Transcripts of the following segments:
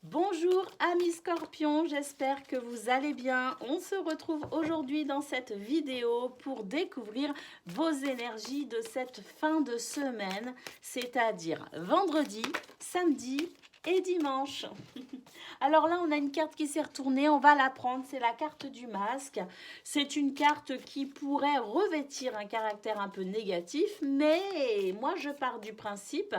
Bonjour amis scorpions, j'espère que vous allez bien. On se retrouve aujourd'hui dans cette vidéo pour découvrir vos énergies de cette fin de semaine, c'est-à-dire vendredi, samedi et dimanche. Alors là, on a une carte qui s'est retournée, on va la prendre, c'est la carte du masque. C'est une carte qui pourrait revêtir un caractère un peu négatif, mais moi je pars du principe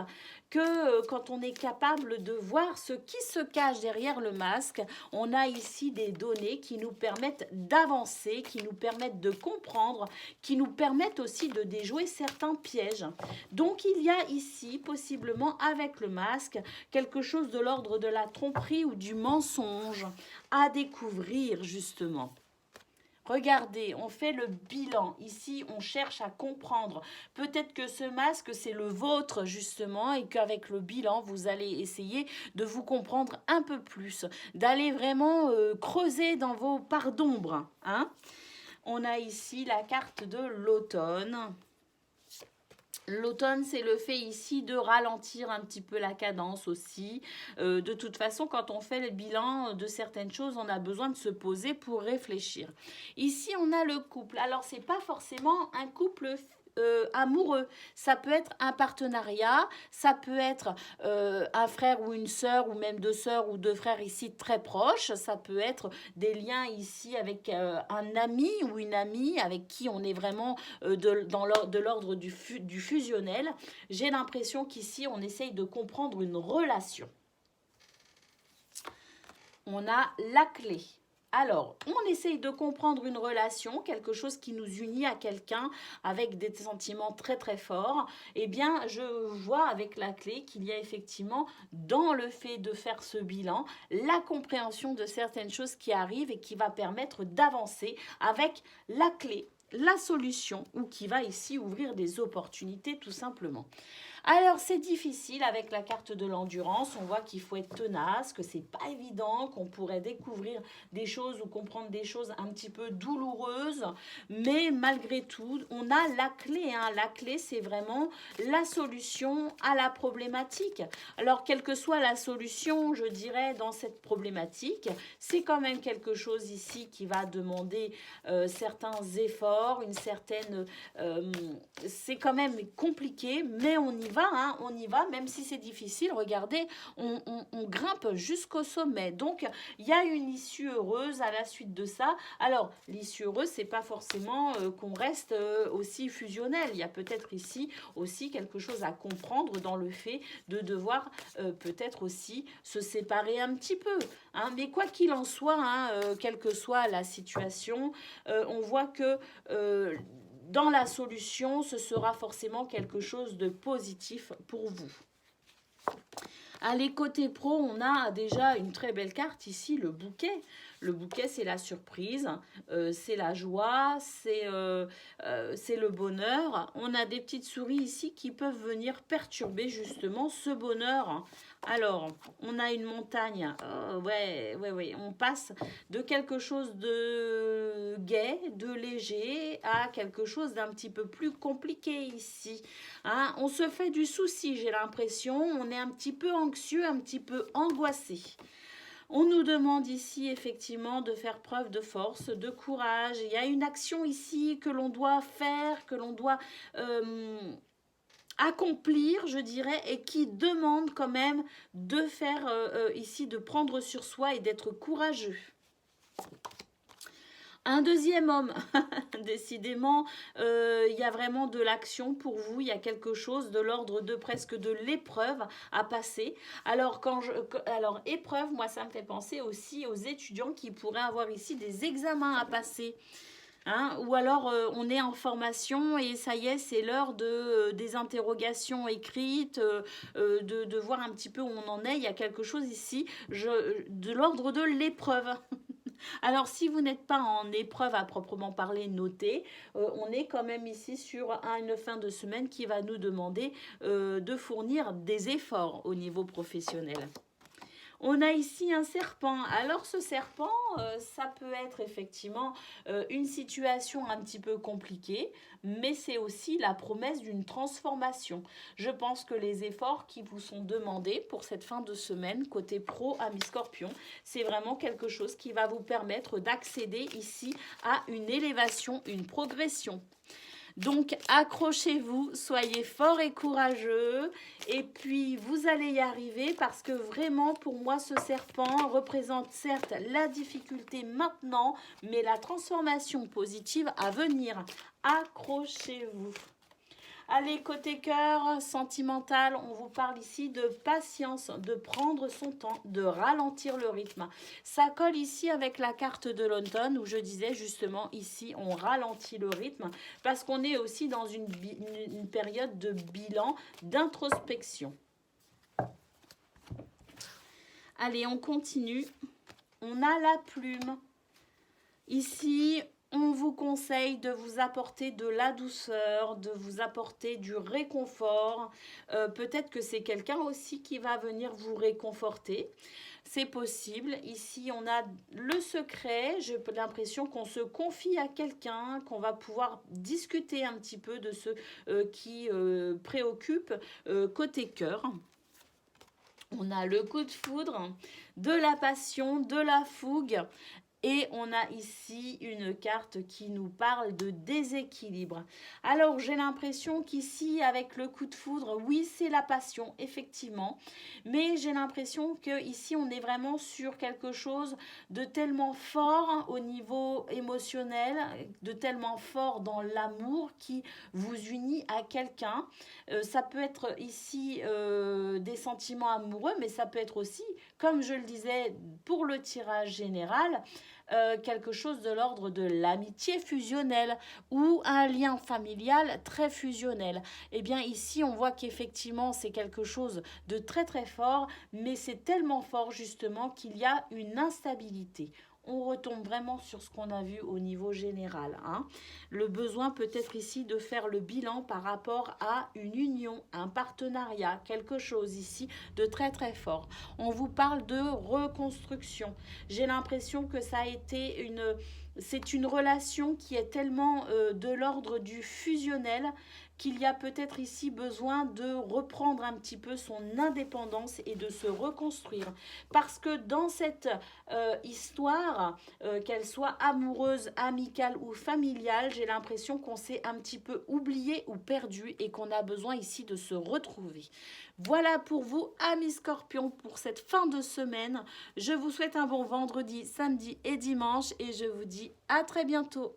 que quand on est capable de voir ce qui se cache derrière le masque, on a ici des données qui nous permettent d'avancer, qui nous permettent de comprendre, qui nous permettent aussi de déjouer certains pièges. Donc il y a ici possiblement avec le masque quelque chose de l'ordre de la tromperie ou du mensonge à découvrir justement. Regardez, on fait le bilan. Ici, on cherche à comprendre. Peut-être que ce masque, c'est le vôtre, justement, et qu'avec le bilan, vous allez essayer de vous comprendre un peu plus, d'aller vraiment creuser dans vos parts d'ombre. Hein. On a ici la carte de l'automne. L'automne, c'est le fait ici de ralentir un petit peu la cadence aussi. De toute façon, quand on fait le bilan de certaines choses, on a besoin de se poser pour réfléchir. Ici, on a le couple. Alors, c'est pas forcément un couple amoureux. Ça peut être un partenariat, ça peut être un frère ou une sœur, ou même deux sœurs ou deux frères ici très proches. Ça peut être des liens ici avec un ami ou une amie avec qui on est vraiment de l'ordre du fusionnel. J'ai l'impression qu'ici, on essaye de comprendre une relation. On a la clé. Alors, on essaye de comprendre une relation, quelque chose qui nous unit à quelqu'un avec des sentiments très très forts. Eh bien, je vois avec la clé qu'il y a effectivement dans le fait de faire ce bilan, la compréhension de certaines choses qui arrivent et qui va permettre d'avancer avec la clé, la solution ou qui va ici ouvrir des opportunités tout simplement. Alors c'est difficile avec la carte de l'endurance, on voit qu'il faut être tenace, que c'est pas évident, qu'on pourrait découvrir des choses ou comprendre des choses un petit peu douloureuses, mais malgré tout, on a la clé. Hein. La clé, c'est vraiment la solution à la problématique. Alors quelle que soit la solution, je dirais, dans cette problématique, c'est quand même quelque chose ici qui va demander certains efforts, une certaine... c'est quand même compliqué, mais on y va, hein, on y va, même si c'est difficile. Regardez, on grimpe jusqu'au sommet. Donc, il y a une issue heureuse à la suite de ça. Alors, l'issue heureuse, c'est pas forcément qu'on reste aussi fusionnel. Il y a peut-être ici aussi quelque chose à comprendre dans le fait de devoir peut-être aussi se séparer un petit peu. Hein. Mais quoi qu'il en soit, hein, quelle que soit la situation, on voit que dans la solution, ce sera forcément quelque chose de positif pour vous. Allez, côté pro, on a déjà une très belle carte ici, le bouquet. Le bouquet, c'est la surprise, c'est la joie, c'est le bonheur. On a des petites souris ici qui peuvent venir perturber justement ce bonheur. Alors, on a une montagne. Oh, ouais. On passe de quelque chose de gai, de léger, à quelque chose d'un petit peu plus compliqué ici. Hein, on se fait du souci, j'ai l'impression. On est un petit peu anxieux, un petit peu angoissé. On nous demande ici effectivement de faire preuve de force, de courage. Il y a une action ici que l'on doit faire, que l'on doit accomplir, je dirais, et qui demande quand même de faire ici, de prendre sur soi et d'être courageux. Un deuxième homme, décidément, il y a vraiment de l'action pour vous, il y a quelque chose de l'ordre de presque de l'épreuve à passer. Alors, épreuve, moi, ça me fait penser aussi aux étudiants qui pourraient avoir ici des examens à passer. Hein, ou alors on est en formation et ça y est, c'est l'heure des interrogations écrites, de voir un petit peu où on en est. Il y a quelque chose ici de l'ordre de l'épreuve. Alors, si vous n'êtes pas en épreuve à proprement parler notée, on est quand même ici sur une fin de semaine qui va nous demander de fournir des efforts au niveau professionnel. On a ici un serpent. Alors ce serpent, ça peut être effectivement une situation un petit peu compliquée, mais c'est aussi la promesse d'une transformation. Je pense que les efforts qui vous sont demandés pour cette fin de semaine, côté pro, amis Scorpion, c'est vraiment quelque chose qui va vous permettre d'accéder ici à une élévation, une progression. Donc accrochez-vous, soyez forts et courageux et puis vous allez y arriver parce que vraiment pour moi ce serpent représente certes la difficulté maintenant mais la transformation positive à venir. Accrochez-vous. Allez, côté cœur, sentimental, on vous parle ici de patience, de prendre son temps, de ralentir le rythme. Ça colle ici avec la carte de l'automne où je disais justement ici on ralentit le rythme parce qu'on est aussi dans une période de bilan, d'introspection. Allez, on continue. On a la plume. Ici, on vous conseille de vous apporter de la douceur, de vous apporter du réconfort. Peut-être que c'est quelqu'un aussi qui va venir vous réconforter. C'est possible. Ici, on a le secret. J'ai l'impression qu'on se confie à quelqu'un, qu'on va pouvoir discuter un petit peu de ce qui préoccupe côté cœur. On a le coup de foudre, de la passion, de la fougue. Et on a ici une carte qui nous parle de déséquilibre. Alors, j'ai l'impression qu'ici, avec le coup de foudre, oui, c'est la passion, effectivement. Mais j'ai l'impression qu'ici, on est vraiment sur quelque chose de tellement fort au niveau émotionnel, de tellement fort dans l'amour qui vous unit à quelqu'un. Ça peut être ici des sentiments amoureux, mais ça peut être aussi, comme je le disais, pour le tirage général, quelque chose de l'ordre de l'amitié fusionnelle ou un lien familial très fusionnel. Eh bien ici on voit qu'effectivement c'est quelque chose de très très fort, mais c'est tellement fort justement qu'il y a une instabilité. On retombe vraiment sur ce qu'on a vu au niveau général. Le besoin peut être ici de faire le bilan par rapport à une union, un partenariat, quelque chose ici de très très fort. On vous parle de reconstruction. J'ai l'impression que ça a été c'est une relation qui est tellement de l'ordre du fusionnel qu'il y a peut-être ici besoin de reprendre un petit peu son indépendance et de se reconstruire. Parce que dans cette histoire, qu'elle soit amoureuse, amicale ou familiale, j'ai l'impression qu'on s'est un petit peu oublié ou perdu et qu'on a besoin ici de se retrouver. Voilà pour vous, amis Scorpions, pour cette fin de semaine. Je vous souhaite un bon vendredi, samedi et dimanche et je vous dis à très bientôt.